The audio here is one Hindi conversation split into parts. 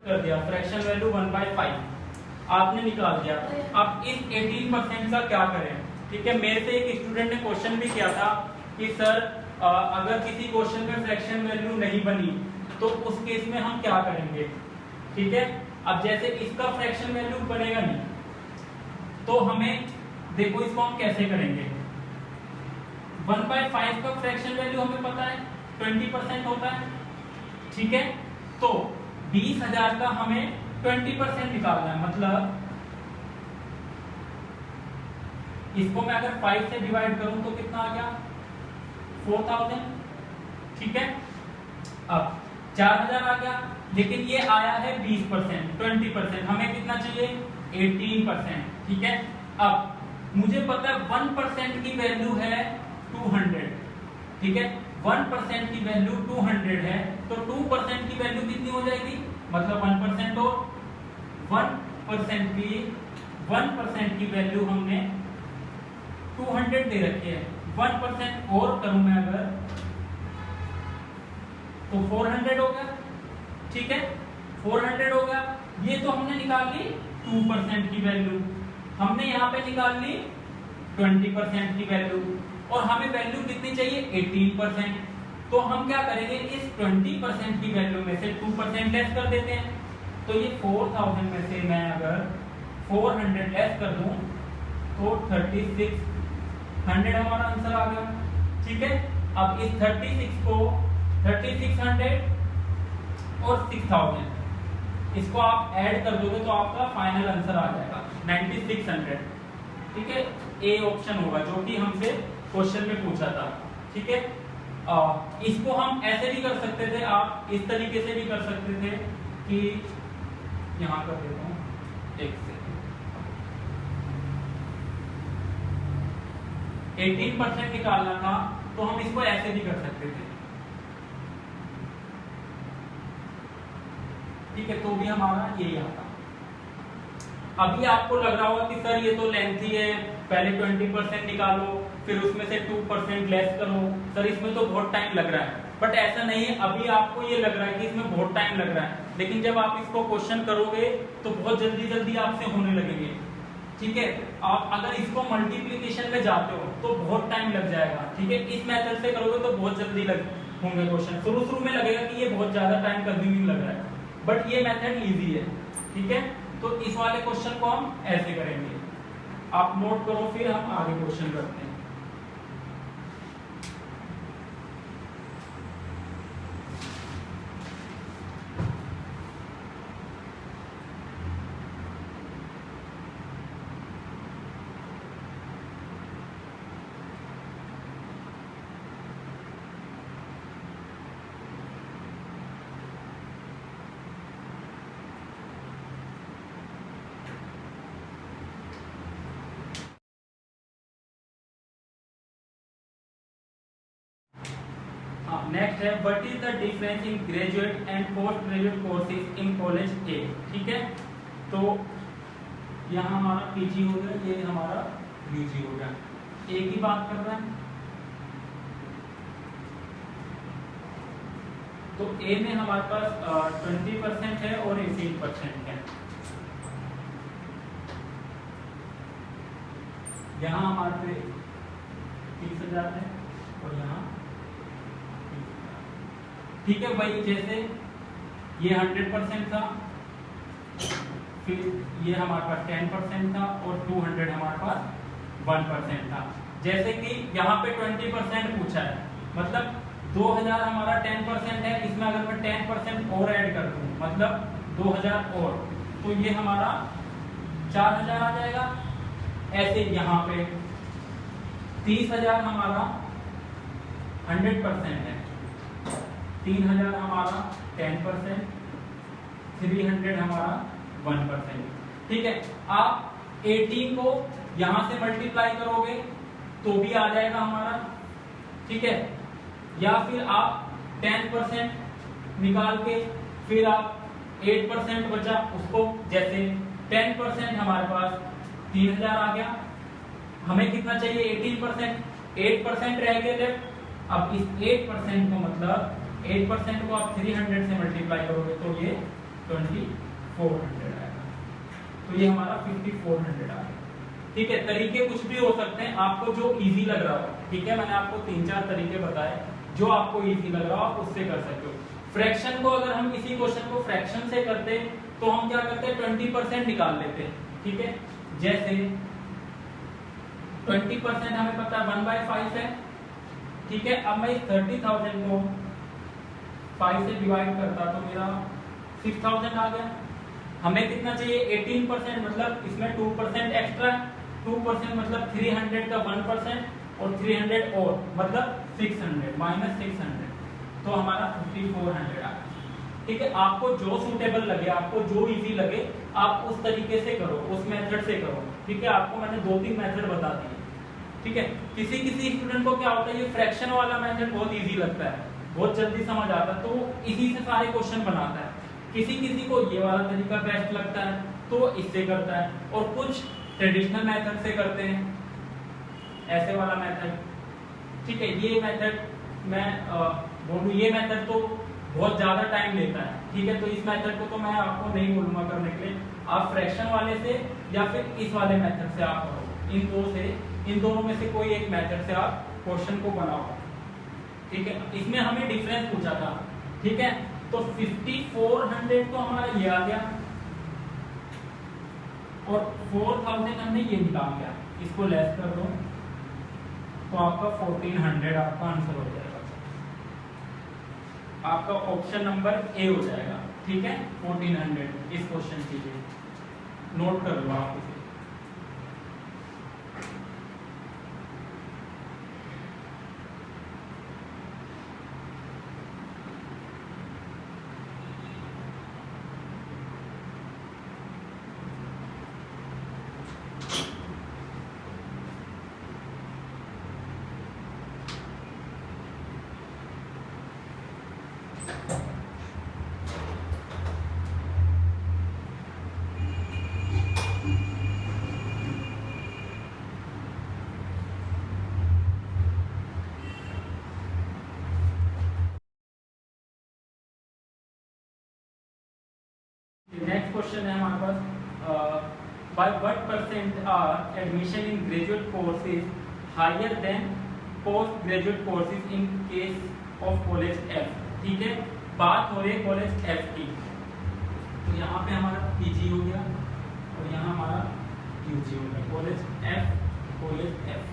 कर दिया, फ्रैक्शन वैल्यू 1/5 आपने निकाल दिया। अब इस 18% का क्या करें? ठीक है, मेरे से एक स्टूडेंट ने क्वेश्चन भी किया था कि सर अगर किसी क्वेश्चन में फ्रैक्शन वैल्यू नहीं बनी तो उस केस में हम क्या करेंगे? ठीक है, अब जैसे इसका फ्रैक्शन वैल्यू बनेगा नहीं तो हमें देखो इसको हम कैसे करेंगे। 1/5 का फ्रैक्शन वैल्यू हमें पता है 20% होता है। ठीक है, तो 20,000 का हमें 20% निकालना है, मतलब इसको मैं अगर 5 से डिवाइड करूं तो कितना आ गया? 4,000। ठीक है, अब 4,000 आ गया, लेकिन ये आया है 20%, 20%, हमें कितना चाहिए? 18%। ठीक है, अब मुझे पता है 1% की वैल्यू है 200। ठीक है, 1% की वैल्यू 200 है, तो 2% की वैल्यू कितनी हो जाएगी? मतलब 1% और 1% की वैल्यू हमने 200 दे रखी है। 1% और करूं मैं अगर तो 400 हो गया। ठीक है, 400 हो गया। ये तो हमने निकाल ली 2% की वैल्यू, हमने यहाँ पे निकाल ली 20% की वैल्यू, और हमें वैल्यू कितनी चाहिए? 18%। तो हम क्या करेंगे, इस 20% की वैल्यू में से 2% लेस कर देते हैं। तो ये 4,000 में से मैं अगर 400 लेस कर दूं तो 3600 हमारा आंसर आ गया। ठीक है, अब इस 36 को 3600 और 6000 इसको आप ऐड कर दोगे तो आपका फाइनल आंसर आ जाएगा 9600। ठीक है, ए ऑप्शन होगा जो कि हमसे क्वेश्चन में पूछा था। ठीक है, इसको हम ऐसे भी कर सकते थे, आप इस तरीके से भी कर सकते थे कि यहां कर देता हूं, एक सेकंड, 18% निकालना था तो हम इसको ऐसे भी कर सकते थे। ठीक है, तो भी हमारा यही आता। अभी आपको लग रहा होगा कि सर ये तो लेंथी है, पहले 20% निकालो फिर उसमें से 2% लेस करो, सर इसमें तो बहुत टाइम लग रहा है। बट ऐसा नहीं है, अभी आपको ये लग रहा है कि इसमें बहुत टाइम लग रहा है, लेकिन जब आप इसको क्वेश्चन करोगे तो बहुत जल्दी जल्दी आपसे होने लगेंगे। ठीक है, आप अगर इसको मल्टीप्लिकेशन में जाते हो तो बहुत टाइम लग जाएगा। ठीक है, इस मेथड से करोगे तो बहुत जल्दी होंगे क्वेश्चन। शुरू में लगेगा कि ये बहुत ज्यादा टाइम कंज्यूमिंग लग रहा है, बट ये मेथड इजी है। ठीक है, तो इस वाले क्वेश्चन को हम ऐसे करेंगे, आप नोट करो, फिर हम आगे क्वेश्चन करते हैं। नेक्स्ट है what is the difference in graduate and post graduate courses in college A. ठीक है, तो यहाँ हमारा पीजी हो गया, ये हमारा यूजी हो गया, एक ही बात कर रहा है। तो ए में हमारे पास 20% है और 18% है। यहाँ हमारे पे 30,000 है और यहाँ, ठीक है भाई, जैसे ये 100% था, फिर ये हमारे पास 10% था और 200 हमारे पास 1% था। जैसे कि यहाँ पे 20% पूछा है, मतलब 2000 हमारा 10% है, इसमें अगर मैं 10% और ऐड कर दूं मतलब 2000 और, तो ये हमारा 4000 आ जाएगा। ऐसे यहाँ पे 30,000 हमारा 100% है, 3,000 हमारा 10%, 300 हमारा 1%। ठीक है, आप 18 को यहां से मल्टीप्लाई करोगे तो भी आ जाएगा हमारा। ठीक है, या फिर आप 10% निकाल के फिर आप 8% बचा उसको, जैसे 10% हमारे पास 3,000 आ गया, हमें कितना चाहिए? 18%, 8% रह गए लेफ्ट। अब इस 8% को मतलब 8% को आप 300 से मल्टीप्लाई करोगे तो ये 2400 आएगा। तो ये हमारा 5400 आ गया। ठीक है, तरीके कुछ भी हो सकते हैं, आपको जो इजी लग रहा हो। ठीक है, मैंने आपको 3-4 तरीके बताए, जो आपको इजी लग रहा हो आप उससे कर सकते हो। फ्रैक्शन को अगर हम किसी क्वेश्चन को फ्रैक्शन से करते तो हम क्या करते हैं, 20% निकाल लेते हैं। ठीक है, जैसे 20% हमें पता है 1/5 है। ठीक है, अब मैं इस 30,000 को 5 से डिवाइड करता तो मेरा 6000 आ गया। हमें कितना चाहिए, 18%, मतलब इसमें 2% एक्स्ट्रा, 2% मतलब 300 का 1% और 300 और मतलब 600 माइनस 600, तो हमारा 5400 आ गया। ठीक है, आपको जो सूटेबल लगे, आपको जो इजी लगे, आप उस तरीके से करो, उस मेथड से करो। ठीक है, आपको मैंने 2-3 मेथड बता दिए। ठीक है, किसी किसी स्टूडेंट को क्या होता है, ये फ्रैक्शन वाला मेथड बहुत इजी लगता है, बहुत जल्दी समझ आता है, तो इसी से सारे क्वेश्चन बनाता है। किसी किसी को ये वाला तरीका बेस्ट लगता है तो इससे करता है, और कुछ ट्रेडिशनल मेथड से करते हैं, ऐसे वाला मेथड। ठीक है, ये मेथड मैं बोलूं, ये मेथड तो बहुत ज्यादा टाइम लेता है। ठीक है, तो इस मेथड को तो मैं आपको नहीं बोलूंगा करने के लिए, आप फ्रैक्शन वाले से या फिर इस वाले मेथड से आप करो, इन दोनों में से कोई एक मेथड से आप क्वेश्चन को बनाओ। ठीक है, इसमें हमें डिफरेंस पूछा था। ठीक है, तो 5400 तो हमारा ये आ गया और 4000 हमने ये निकाल लिया, इसको लेस कर दो तो आपका 1400 आपका आंसर हो जाएगा। आपका ऑप्शन नंबर ए हो जाएगा। ठीक है, 1400 इस क्वेश्चन के लिए नोट कर लो आप इसे। नेक्स्ट क्वेश्चन है हमारे पास, by what percent are admission in graduate courses higher than post graduate courses in case of college F. ठीक है, बात हो रही है कॉलेज एफ की, तो यहाँ पे हमारा पीजी हो गया और यहाँ हमारा यूजी हो गया। कॉलेज एफ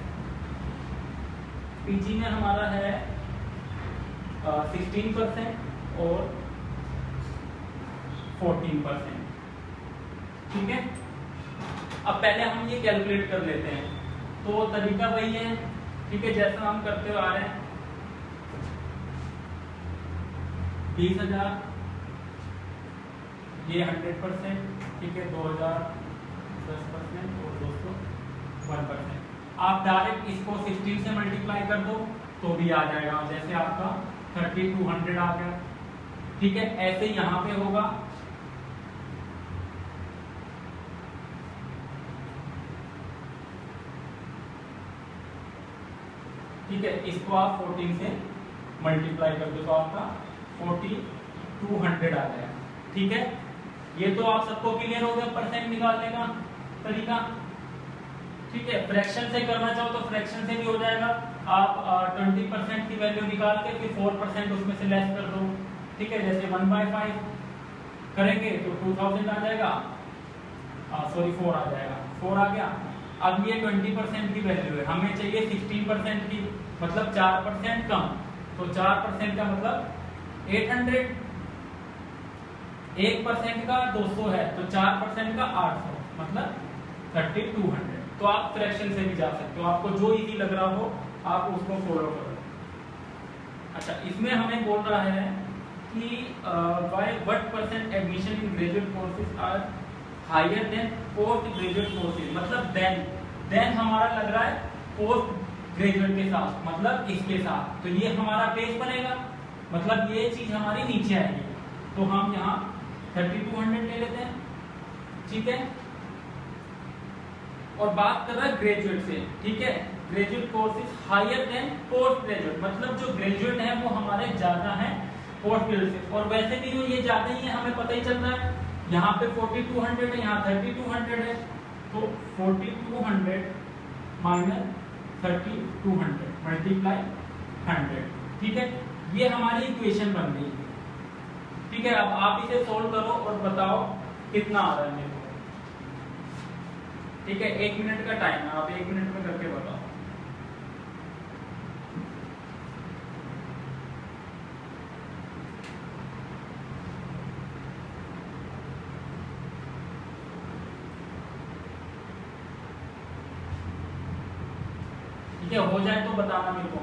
पीजी में हमारा है 16% और 14%। ठीक है, अब पहले हम ये कैलकुलेट कर लेते हैं, तो तरीका वही है। ठीक है, जैसा हम करते हुए आ रहे हैं, 20,000 ये 100%। ठीक है, 2,000 10% और 200 1%। आप डायरेक्ट इसको 16 से मल्टीप्लाई कर दो तो भी आ जाएगा, जैसे आपका 3200 आ गया। ठीक है, ऐसे यहाँ पे होगा। ठीक है, इसको आप 14 से मल्टीप्लाई कर दो तो आपका 4200 आ जाएगा। ठीक है, ये तो आप सबको क्लियर हो गया परसेंट निकालने का तरीका। ठीक है, फ्रैक्शन से करना चाहो तो फ्रैक्शन से भी हो जाएगा। आप 20% की वैल्यू निकाल के फिर 4% उसमें से लेस कर दो। ठीक है, जैसे 1/5 करेंगे तो 2000 आ जाएगा, सॉरी 4 आ जाएगा, 4 आ गया। अब ये 20% की वैल्यू है, हमें चाहिए 16% की, मतलब 4% कम, तो 4% का मतलब 800, 1% का 200 है तो 4% का 800, मतलब 3200। तो आप फ्रैक्शन से भी जा सकते हो, आपको जो इजी लग रहा हो आप उसको फॉलो करो। अच्छा, इसमें हमें बोल रहा है कि by what percent admission in graduate courses are higher than post graduate courses, मतलब देन हमारा लग रहा है पोस्ट ग्रेजुएट के साथ, मतलब इसके साथ, तो ये हमारा बेस बनेगा, मतलब ये चीज हमारी नीचे आएगी, तो हम यहाँ 3200 ले लेते हैं। ठीक है, और बात कर रहा है ग्रेजुएट से। ठीक है, graduate courses higher than post graduate, मतलब जो ग्रेजुएट है वो हमारे ज्यादा है और फिर से, और वैसे भी जो ये ज्यादा ही है हमें पता ही चल रहा है, यहाँ पे 4200 है, यहाँ 3200 है, तो 4200 माइनस 3200 मल्टीप्लाई 100, ठीक है, ये हमारी इक्वेशन बन गई। ठीक है, अब आप इसे सोल्व करो और बताओ कितना आ रहा है मेरे को। ठीक है, 1 मिनट का टाइम है, आप 1 मिनट में करके बताओ। ठीक है, हो जाए तो बताना मेरे को।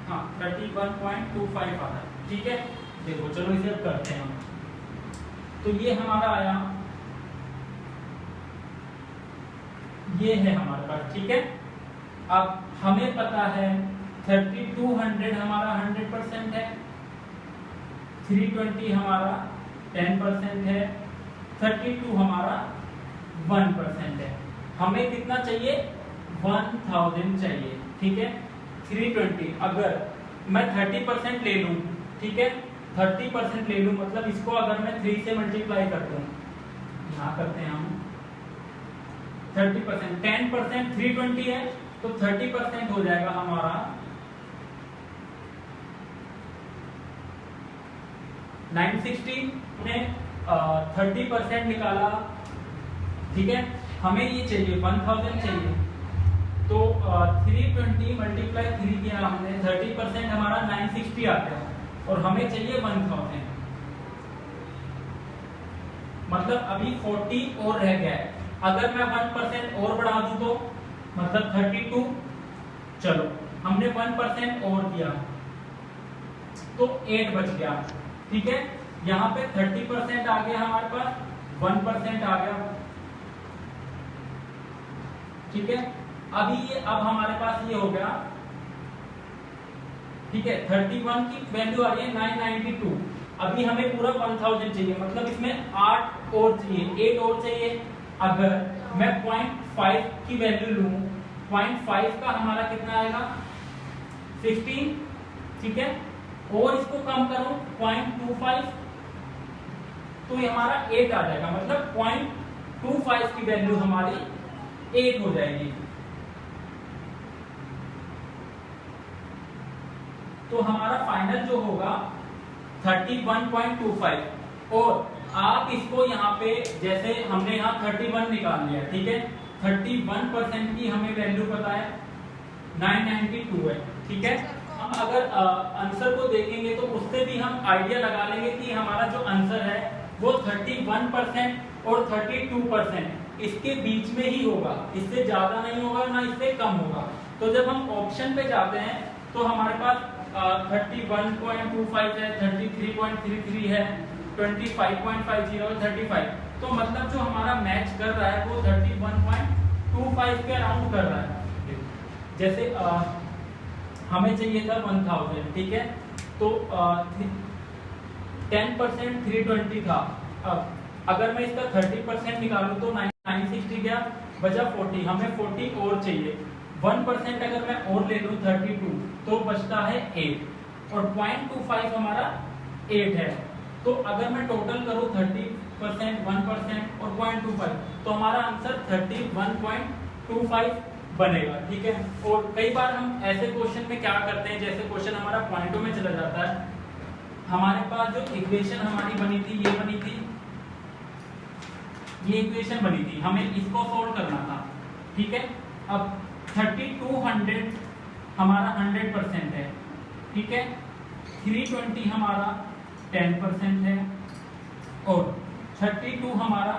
हाँ, 31.25 आ रहा है। ठीक है, देखो चलो इसे अब करते हैं हम। तो ये हमारा आया, ये है हमारे पास। ठीक है, अब हमें पता है 3200 हमारा 100% है, 320 हमारा 10% है, 32 हमारा 1% है। हमें कितना चाहिए? 1000 चाहिए। ठीक है, 320 अगर मैं 30% ले लूं, ठीक है, 30% ले लूं, मतलब इसको अगर मैं 3 से मल्टीप्लाई कर दूं, यहाँ करते हैं हम 30%, 10% 320 है, तो 30% हो जाएगा हमारा 960 में 30% निकाला। ठीक है, हमें ये चाहिए 1000 चाहिए, तो 320 मल्टीप्लाई 3 किया हमने, 30% हमारा 960 आता है, और हमें चाहिए 1000, मतलब अभी 40 और रह गया है। अगर मैं 1% और बढ़ा दूं तो मतलब 32, चलो हमने 1% और किया तो 8 बच गया। ठीक है, यहाँ पे 30% आ गया हमारे पास, 1% आ गया। ठीक है, अभी ये अब हमारे पास ये हो गया। ठीक है, 31 की वैल्यू आ रही है 992, अभी हमें पूरा 1000 चाहिए, मतलब इसमें 8 और चाहिए, 8 और चाहिए। अगर मैं 0.5 की वैल्यू लूं, 0.5 का हमारा कितना आएगा? 16। ठीक है, और इसको कम करूं 0.25, तो ये हमारा 8 आ जाएगा, मतलब 0.25 की वैल्यू हमारी 8 हो जाएगी। तो हमारा फाइनल जो होगा 31.25, और आप इसको यहाँ पे जैसे हमने यहाँ 31 निकाल लिया। ठीक है, 31% की हमें वैल्यू पता है 992 है। ठीक है, हम अगर आंसर को देखेंगे तो उससे भी हम आइडिया लगा लेंगे कि हमारा जो आंसर है वो 31% और 32% इसके बीच में ही होगा, इससे ज्यादा नहीं होगा ना इससे कम होगा। तो जब हम ऑप्शन पे जाते हैं तो हमारे पास 31.25 है, 33.33 है, 25.50 है, 35, तो मतलब जो हमारा मैच कर रहा है वो 31.25 के अराउंड कर रहा है। जैसे हमें चाहिए था 1000। ठीक है, तो 10% 320 था। अब अगर मैं इसका 30% निकालूं तो 960 गया, बचा 40, हमें 40 और चाहिए। 1% अगर मैं और ले लूं 32, तो बचता है 8, और 0.25 हमारा 8 है। तो अगर मैं टोटल करूं 30%, 1% और 0.25, तो हमारा आंसर 31.25 बनेगा। ठीक है, और कई बार हम ऐसे क्वेश्चन में क्या करते हैं, जैसे क्वेश्चन हमारा पॉइंटों में चला जाता है, हमारे पास जो इक्वेशन हमारी बनी थी, ये बनी थी, ये इक्वेशन बनी थी, हमें इसको सोल्व करना था। ठीक है, अब 3200 हमारा 100% है। ठीक है, 320 हमारा 10% है, और 32 हमारा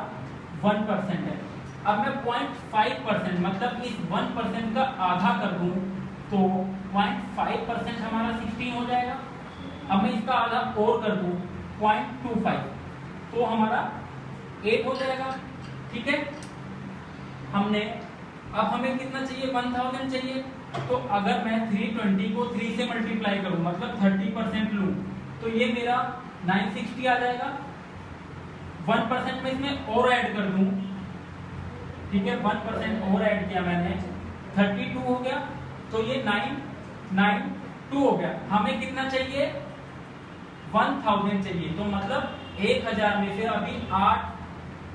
1% है। अब मैं 0.5% मतलब इस 1% का आधा कर दूं तो 0.5% हमारा 16 हो जाएगा। अब मैं इसका आधा और कर दूं 0.25, तो हमारा 8 हो जाएगा। ठीक है। हमने अब हमें कितना चाहिए, 1000 चाहिए। तो अगर मैं 320 को 3 से मल्टीप्लाई करूं, मतलब 30% लूं, तो ये मेरा 960 आ जाएगा। 1% में इसमें और ऐड कर दूं, ठीक है, 1% और ऐड किया मैंने, 32 हो गया। तो ये 992 हो गया। हमें कितना चाहिए, 1000 चाहिए। तो मतलब 1000 में से अभी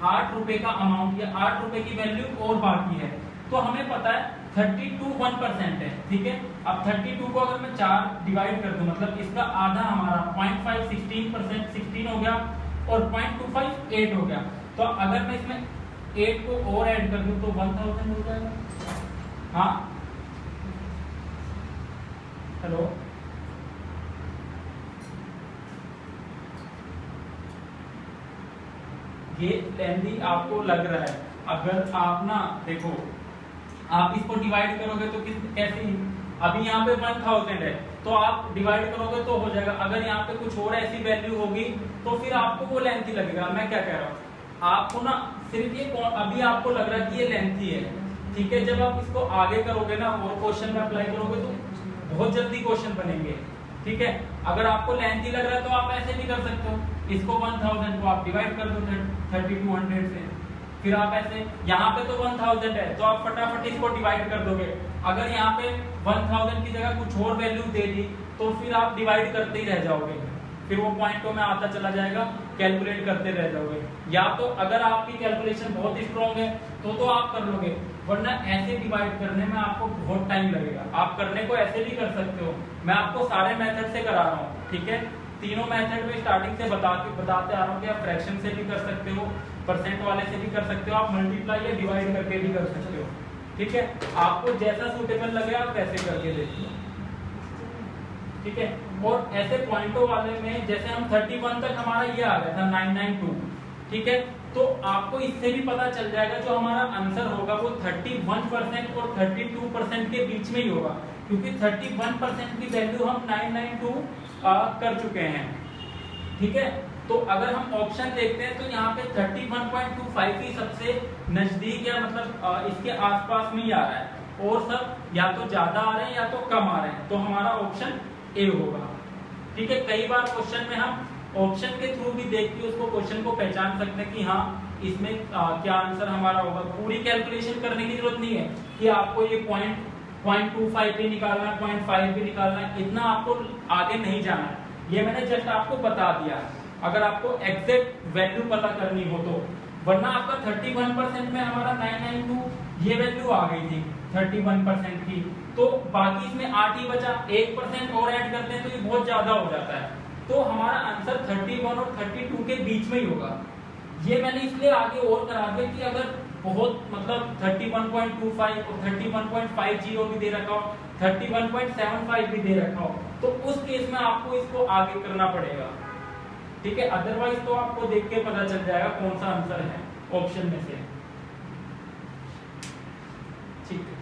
8 रुपए का अमाउंट या 8 रुपए की वैल्यू और बाकी है। तो हमें पता है 32 1% है, ठीक है। अब 32 को अगर मैं 4 डिवाइड कर दूं, मतलब इसका आधा हमारा 0.5 16%, 16 हो गया, और 0.25 8 हो गया। तो अगर मैं इसमें 8 को और ऐड कर दूं तो 1000 हो जाएगा। हाँ, हेलो, ये लेंथी आपको लग रहा है। अगर आप ना देखो, आप इसको डिवाइड करोगे तो कैसे, अभी यहाँ पे 1000 है, तो आप डिवाइड करोगे तो हो जाएगा। अगर यहाँ पे कुछ और ऐसी वैल्यू होगी तो फिर आपको वो लेंथी लगेगा। मैं क्या कह रहा हूँ, आपको ना सिर्फ ये अभी आपको लग रहा है कि ये लेंथी है, ठीक है। जब आप इसको आगे करोगे ना और क्वेश्चन में अप्लाई करोगे तो बहुत जल्दी क्वेश्चन बनेंगे, ठीक है। अगर आपको लेंथी लग रहा है तो आप ऐसे भी कर सकते हो, इसको 1000 को आप डिवाइड कर दो 3200 से, फिर आप ऐसे, यहाँ पे तो 1000 है तो आप फटाफट इसको डिवाइड कर दोगे। अगर यहाँ पे 1000 की जगह कुछ और वैल्यू दे दी तो फिर आप डिवाइड करते ही रह जाओगे, फिर वो पॉइंटों में आता चला जाएगा, कैलकुलेट करते रह जाओगे। या तो अगर आपकी कैलकुलेशन बहुत स्ट्रॉन्ग है तो आप कर लोगे, वरना ऐसे डिवाइड करने में आपको बहुत टाइम लगेगा। आप करने को ऐसे भी कर सकते हो, मैं आपको सारे मेथड से करा रहा हूँ, ठीक है। तीनों मेथड में स्टार्टिंग से बताते आ रहा हूँ कि आप फ्रैक्शन से भी कर सकते हो, परसेंट वाले से भी कर सकते हो, आप मल्टीप्लाई या डिवाइड करके भी कर सकते हो, ठीक है। आपको जैसा सूटेबल लगे आप वैसे करके देखिए, ठीक है। और ऐसे पॉइंटों वाले में जैसे हम 31 तक हमारा ये आ गया था 992, ठीक है। तो आपको इससे भी पता चल जाएगा जो हमारा आंसर होगा वो 31% और 32% के बीच में ही होगा, क्योंकि 31% की वैल्यू हम 992 कर चुके हैं, ठीक है। तो अगर हम ऑप्शन देखते हैं तो यहाँ पे 31.25 ही सबसे नजदीक या मतलब इसके आसपास में ही आ रहा है, और सब या तो ज्यादा आ रहे हैं या तो कम आ रहे हैं। तो हमारा ऑप्शन ए होगा, ठीक है। कई बार क्वेश्चन में हम ऑप्शन के थ्रू भी देख के उसको क्वेश्चन को पहचान सकते हैं कि हाँ इसमें क्या आंसर हमारा होगा। पूरी कैलकुलेशन करने की जरूरत नहीं है कि आपको ये 0.25 भी निकालना है, 0.5 भी निकालना है, इतना आपको आगे नहीं जाना है। ये मैंने जस्ट आपको बता दिया अगर आपको एग्जैक्ट वैल्यू पता करनी हो तो, वरना आपका 31% में हमारा 992 ये वैल्यू आ गई थी 31% की, तो बाकी इसमें 8 ही बचा, 1% और ऐड करते हैं तो ये बहुत ज्यादा हो जाता है। तो हमारा आंसर 31 और 32 के बीच में ही होगा। ये मैंने इसलिए आगे और करा दिया कि अगर बहुत मतलब 31.25 और 31.50 भी दे रखा हो, 31.75 भी दे रखा हो, तो उस केस में आपको इसको आगे करना पड़ेगा, ठीक है। अदरवाइज तो आपको देख के पता चल जाएगा कौन सा आंसर है ऑप्शन में से, ठीक है।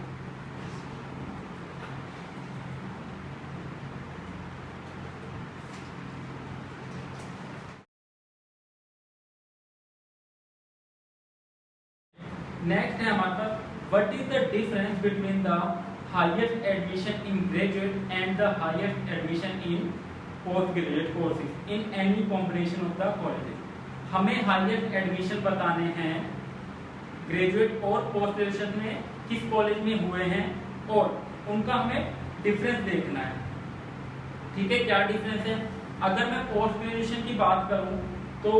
नेक्स्ट है हमारे पास what is the difference between the highest admission in graduate and the highest admission in post graduate courses in any combination of the colleges. हमें हाईएस्ट एडमिशन बताने हैं ग्रेजुएट और पोस्ट ग्रेजुएशन में किस कॉलेज में हुए हैं और उनका हमें डिफरेंस देखना है, ठीक है। क्या डिफरेंस है, अगर मैं पोस्ट ग्रेजुएशन की बात करूं तो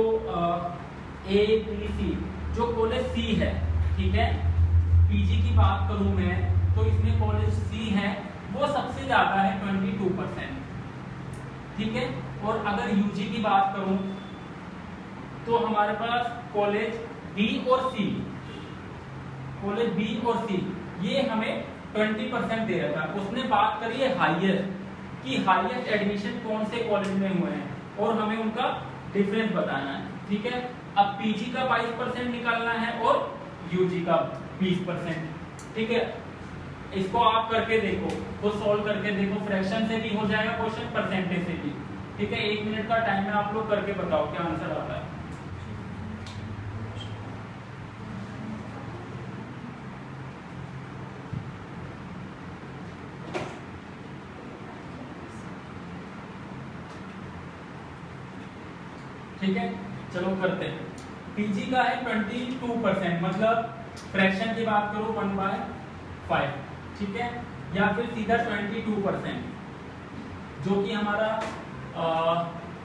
APC जो कॉलेज सी है, ठीक है। पीजी की बात करूं मैं तो इसमें कॉलेज सी है वो सबसे ज्यादा है 22%, ठीक है। और अगर यूजी की बात करूं तो हमारे पास कॉलेज बी और सी, कॉलेज बी और सी ये हमें 20% दे रहा था। उसने बात करी है हाईएस्ट कि हाईएस्ट एडमिशन कौन से कॉलेज में हुए हैं और हमें उनका डिफरेंस बताना है, ठीक है। अब पीजी का 22% निकालना है और यूजी का 20%, ठीक है। इसको आप करके देखो, खुद सॉल्व करके देखो, फ्रैक्शन से भी हो जाएगा क्वेश्चन, परसेंटेज से भी, ठीक है। 1 मिनट का टाइम है, आप लोग करके बताओ क्या आंसर आता है। ठीक है, चलो करते हैं। पीजी का है 22%, मतलब फ्रैक्शन की बात करो 1/5, ठीक है, या फिर सीधा 22%, जो कि हमारा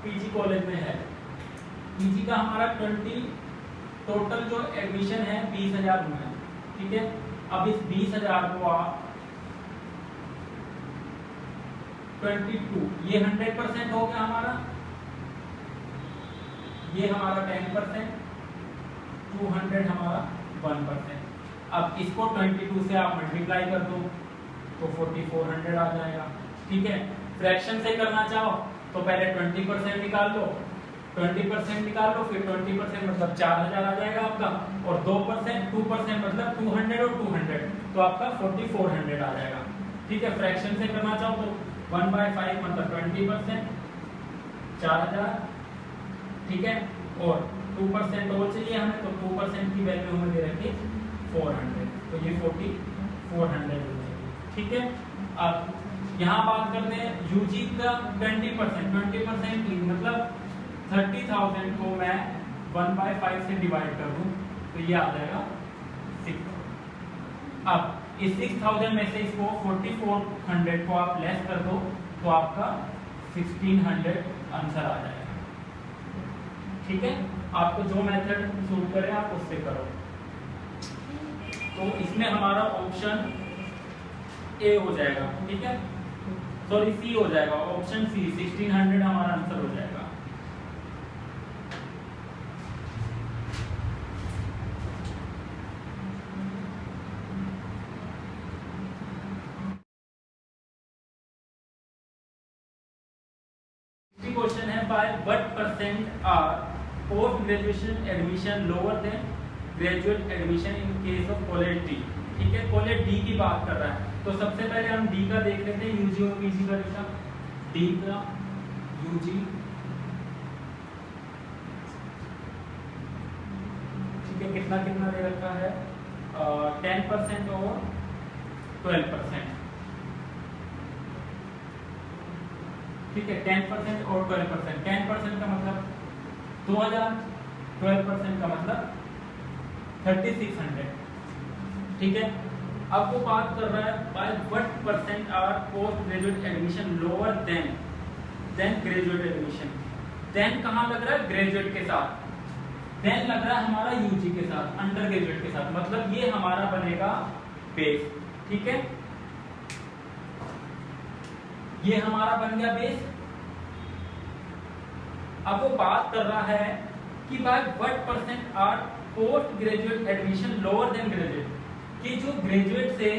पीजी कॉलेज में है। पीजी का हमारा 20 टोटल जो एडमिशन है 20,000 हुए हैं, ठीक है। अब इस 20,000 को आप 22, ये 100% हो गया हमारा, ये हमारा 10%, 200 हमारा 1%। अब इसको 22 से आप मल्टीप्लाई कर दो तो 4400 आ जाएगा, ठीक है। फ्रैक्शन से करना चाहो तो पहले 20% निकाल लो, 20% निकाल लो, फिर 20% मतलब 4000 आ जाएगा आपका, और 2% मतलब 200 और 200 तो आपका 4400 आ जाएगा, ठीक है। फ्रैक्शन से करना चाहो तो 1/5 मतलब 20%, 4000, ठीक है, और 2% और चाहिए हमें, तो 2% की वैल्यू हमें दे रखी 400, तो ये 4400 हो जाएगी, ठीक है। अब यहाँ बात करते हैं यूजी का 20% मतलब 30,000 को मैं 1/5 से डिवाइड कर दूं तो ये आ जाएगा 6,000। अब इस 6,000 में से इसको 4400 को आप लेस कर दो तो आपका 1600 आंसर आ जाएगा, ठीक है। आपको जो मेथड सूट करे आप उससे करो। तो इसमें हमारा ऑप्शन ए हो जाएगा, ठीक है, सॉरी सी हो जाएगा, ऑप्शन सी 1600 हमारा आंसर हो जाएगा। क्वेश्चन है by what percent are post graduation admission lower than graduate admission in case of college D, ठीक है। कॉलेज डी की बात कर रहा है, तो सबसे पहले हम डी का देख लेते हैं, यूजी और पीजी का डेटा। डी का यूजी, ठीक है, कितना कितना दे रखा है 10% और 12%, ठीक है। 10% और 12%, 10% का मतलब 2000, 12% का मतलब 3600, ठीक है। अब वो बात कर रहा है by what percent are post graduate admission lower than graduate admission. Than कहाँ लग रहा है? ग्रेजुएट के साथ। देन लग रहा है हमारा यूजी के साथ, अंडर ग्रेजुएट के साथ, मतलब ये हमारा बनेगा बेस, ठीक है। ये हमारा बन गया बेस। अब वो बात कर रहा है कि by what percent are post graduate admission lower than graduate, कि जो ग्रेजुएट से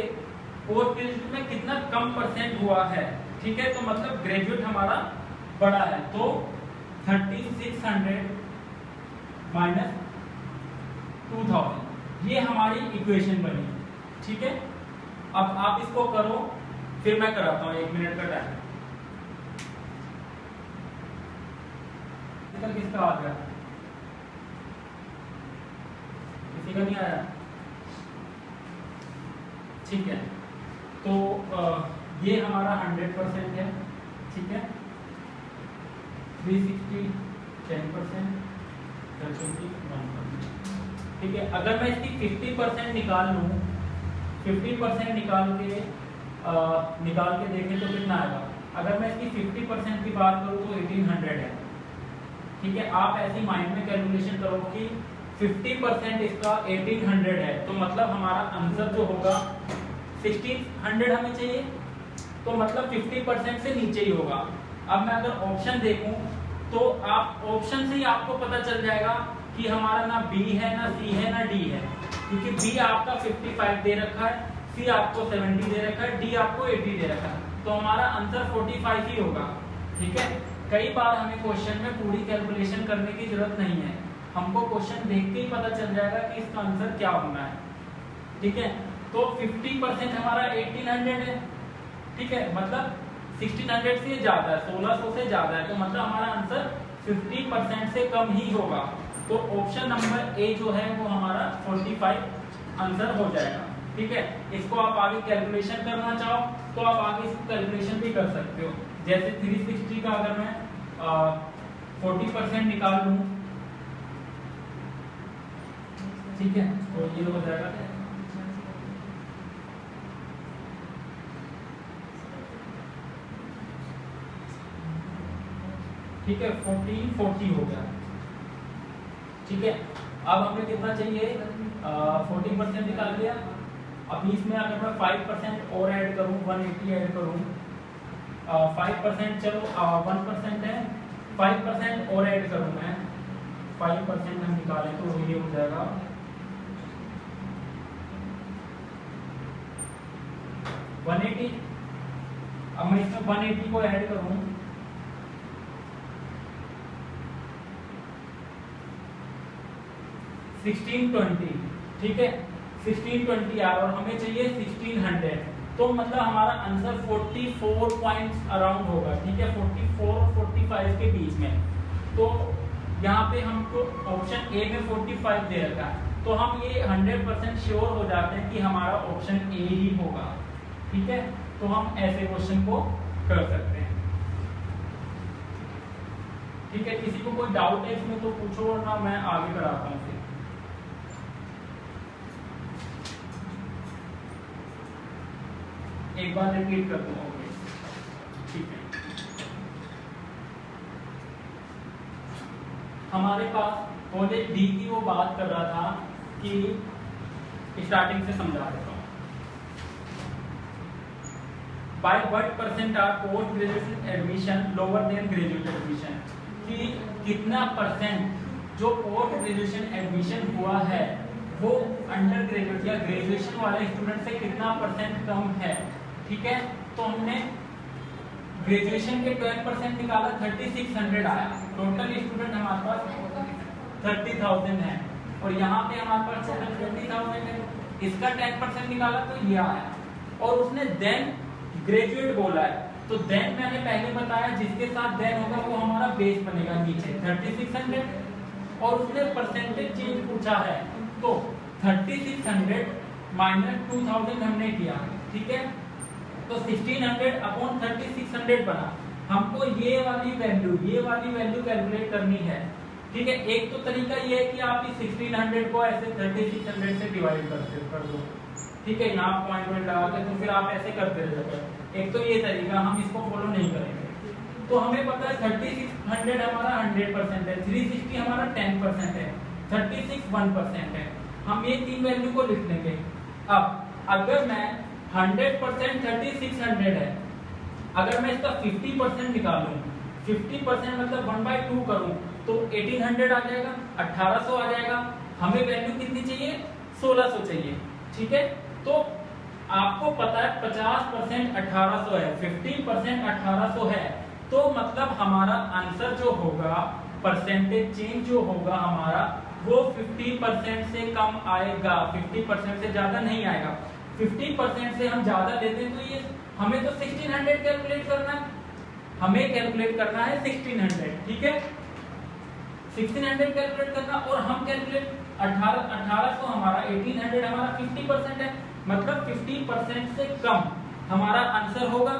पोस्ट ग्रेजुएट में कितना कम परसेंट हुआ है, ठीक है। तो मतलब ग्रेजुएट हमारा बड़ा है, तो 3600 माइनस 2000, ये हमारी इक्वेशन बनी, ठीक है। अब आप इसको करो, फिर मैं कराता हूं, 1 मिनट का टाइम। किसका आ गया? किसी का नहीं आया? ठीक है, तो ये हमारा 100% है, ठीक है। 360 10%, 1%, ठीक है। अगर मैं इसकी 50% निकाल लूं, 50% निकाल के देखें तो कितना आएगा? अगर मैं इसकी 50% की बात करूं तो 1800 है, ठीक है। आप ऐसी माइंड में कैलकुलेशन करो कि 50% इसका 1800 है, तो मतलब हमारा आंसर जो होगा 1600 हमें चाहिए, तो मतलब 50% से नीचे ही होगा। अब मैं अगर ऑप्शन देखूं तो आप ऑप्शन से ही आपको पता चल जाएगा कि हमारा ना बी है, ना सी है, ना डी है, क्योंकि बी आपका 55 दे रखा है, सी आपको 70 दे रखा है, डी आपको 80 दे रखा है, तो हमारा आंसर 45 ही होगा, ठीक है। कई बार हमें क्वेश्चन में पूरी कैलकुलेशन करने की जरूरत नहीं है, हमको क्वेश्चन देख के ही पता चल जाएगा कि इसका आंसर क्या होना है, ठीक है। तो 50% हमारा 1800 है, ठीक है, मतलब 1600 से ज्यादा है, 1600 से ज्यादा है, तो मतलब हमारा आंसर 50% से कम ही होगा। तो ऑप्शन नंबर ए जो है वो हमारा 45 आंसर हो जाएगा, ठीक है। इसको आप आगे कैलकुलेशन करना चाहो तो आप आगे इसको कैलकुलेशन भी कर सकते हो। जैसे 360 का अगर मैं 40% निकाल लूं, ठीक है, तो ये हो जाएगा ठीक है 1440 हो गया, ठीक है। अब हमें कितना चाहिए, 40% निकाल लिया। अब इसमें अगर मैं 5% और ऐड करूं, 180 ऐड करूं, 5% चलो 1% है, 5% और ऐड करूं मैं, 5% हम निकालें तो ये हो जाएगा 180। अब मैं इसमें 180 को ऐड करूं, 1620, ठीक है 1620 यार, और हमें चाहिए 1600, तो मतलब हमारा आंसर 44 पॉइंट्स अराउंड होगा, ठीक है 44 और 45 के बीच में। तो यहाँ पे हमको ऑप्शन ए में 45 दे रखा है, तो हम ये 100% श्योर हो जाते हैं कि हमारा ऑप्शन ए ही होगा, ठीक है। तो हम ऐसे क्वेश्चन को कर सकते हैं, ठीक है। किसी को कोई डाउट है इसमें तो पूछो, वरना मैं आगे कराता हूँ फिर। एक बार रिपीट कर दूंगा, ठीक है। हमारे पास कॉलेज डी की वो बात कर रहा था कि स्टार्टिंग से समझा देता हूँ। Bye what percent are post graduation admission lower than graduate admission, कि कितना परसेंट जो पोस्ट ग्रेजुएशन एडमिशन हुआ है वो अंडर ग्रेजुएट या ग्रेजुएशन वाले स्टूडेंट से कितना परसेंट कम है, ठीक है। तो हमने ग्रेजुएशन के 12% निकाला, 3600 आया। टोटल स्टूडेंट हमारे पास 30,000 है, और यहाँ पे हमारे पास टोटल 20,000 है। इसका 10% निकाला तो ये आया, और उसने देन ग्रेजुएट बोला है, तो देन मैंने पहले बताया जिसके साथ देन होगा वो हमारा बेस बनेगा नीचे 3600, और उसने परसेंटेज चेंज पूछा है, तो 3600 माइनस 2000 हमने किया, ठीक है। तो 1600 अपॉन 3600 बना। हमको ये वाली वैल्यू कैलकुलेट करनी है, ठीक है। एक तो तरीका ये है कि आप इस 1600 को ऐसे 3600 से डिवाइड कर दो, ठीक है, यहाँ पॉइंट लगा के, तो फिर आप ऐसे करते रह जाओगे। एक तो ये तरीका, हम इसको फॉलो नहीं करेंगे। तो हमें पता है 3600 हमारा 100% है, 360 हमारा 10% है, 36 1% है। हम ये तीन वैल्यू को लिख लेंगे। अब अगर मैं 100% 3600 है, अगर मैं इसका 50% निकालूं, 50% मतलब 1/2 करूं, तो 1800 आ जाएगा, 1800 आ जाएगा। हमें वैल्यू कितनी चाहिए, 1600 चाहिए, ठीक है। तो आपको पता है 50% 1800 है, 50% 1800 है, तो मतलब हमारा आंसर जो होगा, परसेंटेज चेंज जो होगा हमारा, वो 50% से कम आएगा, 50% से ज्यादा नहीं आएगा। 50% से हम ज्यादा लेते हैं तो ये हमें तो 1600 कैलकुलेट करना है, हमें कैलकुलेट करना है 1600, ठीक है। 1600 कैलकुलेट करना, और हम कैलकुलेट 1800 हमारा, 1800 हमारा 50% है, मतलब 50% से कम हमारा आंसर होगा,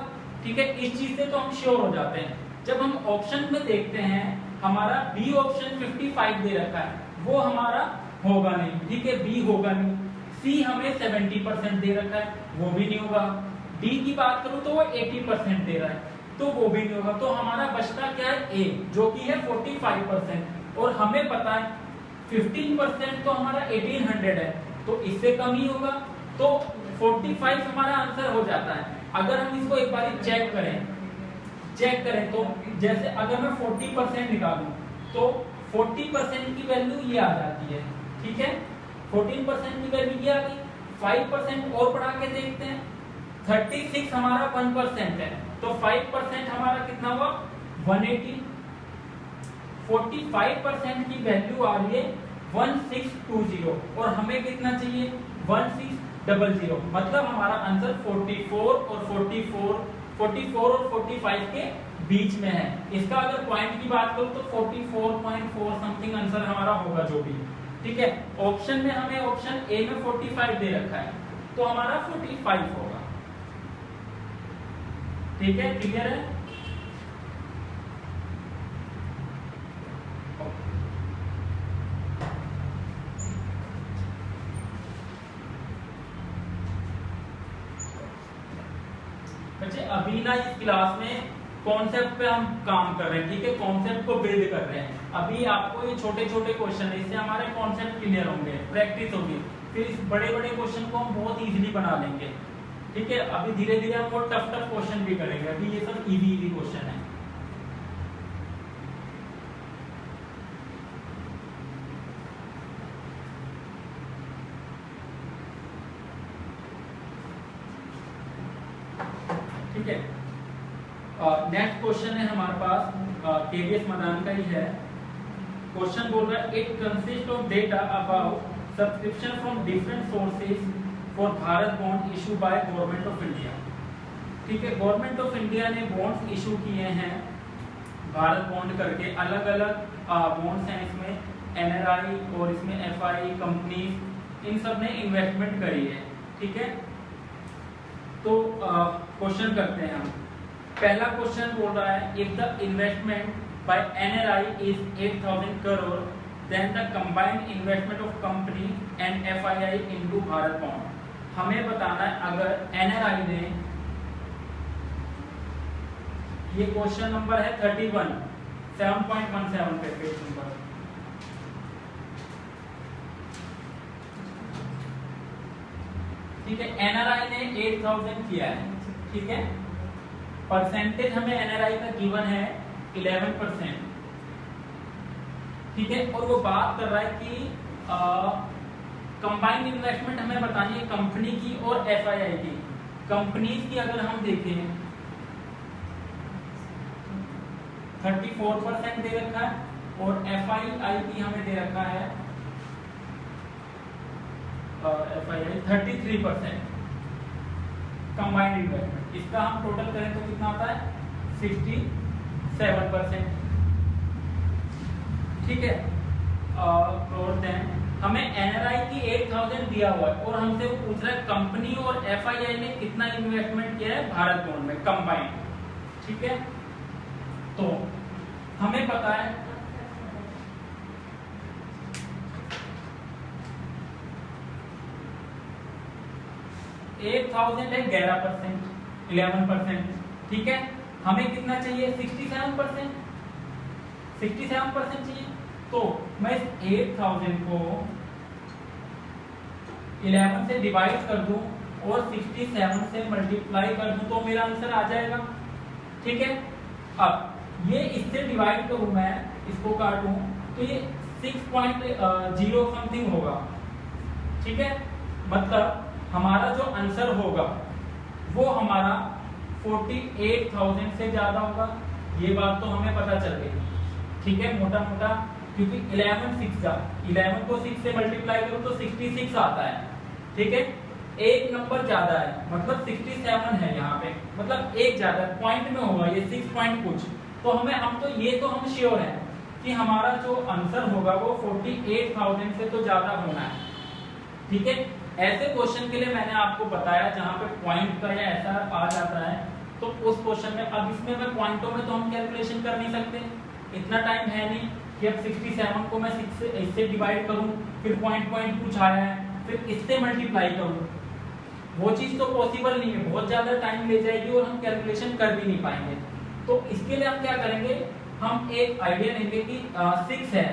ठीक है। इस चीज से तो हम श्योर हो जाते हैं। जब हम ऑप्शन में देखते हैं, हमारा बी ऑप्शन 55 दे रखा है, वो हमारा होगा नहीं, ठीक है, बी होगा नहीं। सी हमें 70% दे रखा है, वो भी नहीं होगा। डी की बात करूं तो वो 80% दे रहा है, तो वो भी नहीं होगा। तो हमारा बचता क्या है, ए, जो कि है 45%, और हमें पता है 15% तो हमारा 1800 है, तो इससे कम ही होगा, तो 45 हमारा आंसर हो जाता है। अगर हम इसको एक बार चेक करें तो जैसे अगर मैं 40% निकालूं, तो 40% की वैल्यू ये आ जाती है, ठीक है। 14% की वैल्यू ये आ गई। 5% और बढ़ा के देखते हैं, 36 हमारा 1% है, तो 5% हमारा कितना हुआ, 180। 45% की वैल्यू आ रही है 1620, और हमें कितना चाहिए, 1600, मतलब हमारा आंसर 44 और 45 के बीच में है। इसका अगर पॉइंट की बात करूं तो 44.4 समथिंग आंसर हमारा होगा, जो भी, ठीक है। ऑप्शन में हमें ऑप्शन ए में 45 दे रखा है, तो हमारा 45 होगा, ठीक है, क्लियर है। बच्चे अभी ना इस क्लास में कॉन्सेप्ट पे हम काम कर रहे हैं, ठीक है, कॉन्सेप्ट को बिल्ड कर रहे हैं। अभी आपको ये छोटे छोटे क्वेश्चन है, इससे हमारे कॉन्सेप्ट क्लियर होंगे, प्रैक्टिस होगी, फिर इस बड़े बड़े क्वेश्चन को हम बहुत इजीली बना लेंगे, ठीक है। अभी धीरे धीरे हम बहुत टफ टफ क्वेश्चन भी करेंगे, अभी ये सब इजी इजी क्वेश्चन है। ठीक है, नेक्स्ट क्वेश्चन है हमारे पास केवीएस मदान का ही है। क्वेश्चन बोल रहा है it consist of data about subscription from different sources for Bharat bond issue by government of India. ठीक है, गवर्नमेंट ऑफ इंडिया ने बॉन्ड्स इशू किए हैं भारत बॉन्ड करके, अलग अलग बॉन्ड्स हैं, इसमें एनआरआई और इसमें एफआई कंपनीज, इन सब ने इन्वेस्टमेंट करी है। ठीक है, तो क्वेश्चन करते हैं हम। पहला क्वेश्चन बोल रहा है if the investment by NRI is 8000 crore then the combined investment of company and FII into Bharat bond. हमें बताना है अगर एनआरआई ने, ये क्वेश्चन नंबर है 31 7.17 पे पेज नंबर, ठीक है, एनआरआई ने 8000 किया है, ठीक है, परसेंटेज हमें एनआरआई का गिवन है 11%, ठीक है, और वो बात कर रहा है कि कंबाइंड इन्वेस्टमेंट हमें बतानी है कंपनी की और एफआईआई की। कंपनीज की अगर हम देखें 34% दे रखा है और एफआईआई की हमें दे रखा है एफआईआई 33% कंबाइंड इन्वेस्टमेंट। इसका हम टोटल करें तो कितना आता है 67%, ठीक है। और देन हमें एनआरआई की 8000 दिया हुआ है और हमसे वो पूछ रहा है कंपनी और एफआईआई ने कितना इन्वेस्टमेंट किया है भारत बॉन्ड में कंबाइंड, ठीक है। तो हमें पता है है 11%, 11%, ठीक है। हमें कितना चाहिए 67%, 67% चाहिए। तो मैं इस 8000 को 11 से डिवाइड कर दूं और 67 से मल्टीप्लाई कर दूं तो मेरा आंसर आ जाएगा, ठीक है। अब ये इससे डिवाइड करूं मैं, इसको काटूं तो ये 6.0 समथिंग होगा, ठीक है। मतलब हमारा जो आंसर होगा वो हमारा 48,000 से ज्यादा होगा, ये बात तो हमें पता चल गई, ठीक है, मोटा मोटा, क्योंकि 11 को 6 से मल्टीप्लाई करूं तो 66 आता है, ठीक है। एक नंबर ज्यादा है, मतलब 67 है यहाँ पे, मतलब एक ज्यादा पॉइंट में होगा ये 6 पॉइंट कुछ। तो हम श्योर है कि हमारा जो आंसर होगा वो 48,000 से तो ज्यादा होना है, ठीक है। ऐसे क्वेश्चन के लिए मैंने आपको बताया जहां पे पॉइंट का या ऐसा आ जाता है तो उस क्वेश्चन में, अब इसमें मैं पॉइंटों में तो हम कैलकुलेशन कर नहीं सकते, इतना टाइम है नहीं कि अब 67 को मैं 6 से इससे डिवाइड करूं, फिर पॉइंट कुछ आया है फिर इससे मल्टीप्लाई करूं, वो चीज तो पॉसिबल नहीं है, बहुत ज्यादा टाइम ले जाएगी और हम कैलकुलेशन कर भी नहीं पाएंगे। तो इसके लिए हम क्या करेंगे, हम एक आइडिया लेंगे कि 6 है,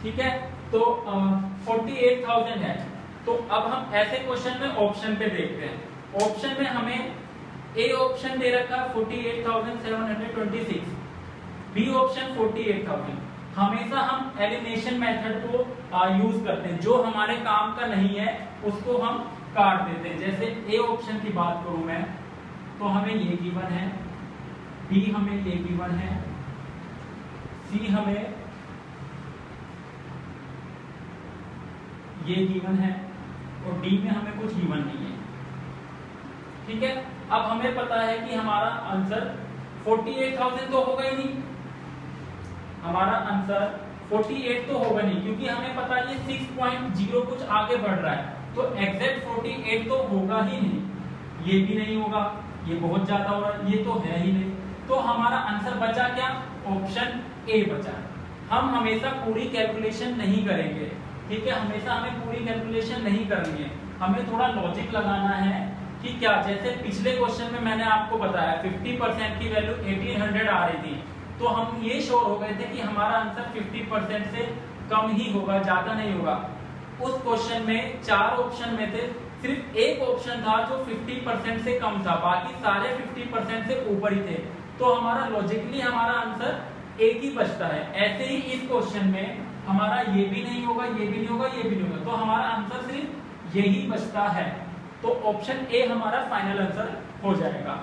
ठीक है, तो 48,000 है। तो अब हम ऐसे क्वेश्चन में ऑप्शन पे देखते हैं। ऑप्शन में हमें ए ऑप्शन दे रखा 48,726, बी ऑप्शन 48,000। हमेशा हम एलिमिनेशन मेथड को यूज करते हैं, जो हमारे काम का नहीं है उसको हम काट देते हैं। जैसे ए ऑप्शन की बात करूं मैं तो हमें ये गिवन है, बी हमें ये गिवन है, सी हमें ये गिवन है और डी में हमें कुछ गिवन नहीं है, ठीक है। अब हमें पता है कि हमारा आंसर 48,000 तो होगा ही नहीं, हमारा आंसर 48 तो होगा नहीं, क्योंकि हमें पता है ये 6.0 कुछ आगे बढ़ रहा है, तो एग्जैक्ट 48 तो होगा ही नहीं, ये भी नहीं होगा, ये बहुत ज्यादा हो रहा है, ये तो है ही नहीं। तो हमारा आंसर बचा क्या, ऑप्शन ए बचा, हम हमेशा पूरी कैलकुलेशन नहीं करेंगे, ठीक है, हमेशा हमें पूरी कैलकुलेशन नहीं करनी है, हमें थोड़ा लॉजिक लगाना है कि क्या, जैसे पिछले क्वेश्चन में मैंने आपको बताया 50% की वैल्यू 1800 आ रही थी, तो हम ये श्योर हो गए थे कि हमारा आंसर 50% से कम ही होगा, ज्यादा नहीं होगा। उस क्वेश्चन में 4 ऑप्शन में थे, सिर्फ एक ऑप्शन था जो 50% से कम था, बाकी सारे 50% से ऊपर ही थे, तो हमारा लॉजिकली हमारा आंसर एक ही बचता है। ऐसे ही इस क्वेश्चन में हमारा ये भी नहीं होगा, ये भी नहीं होगा, ये भी नहीं होगा, तो हमारा आंसर सिर्फ यही बचता है, तो ऑप्शन ए हमारा फाइनल आंसर हो जाएगा।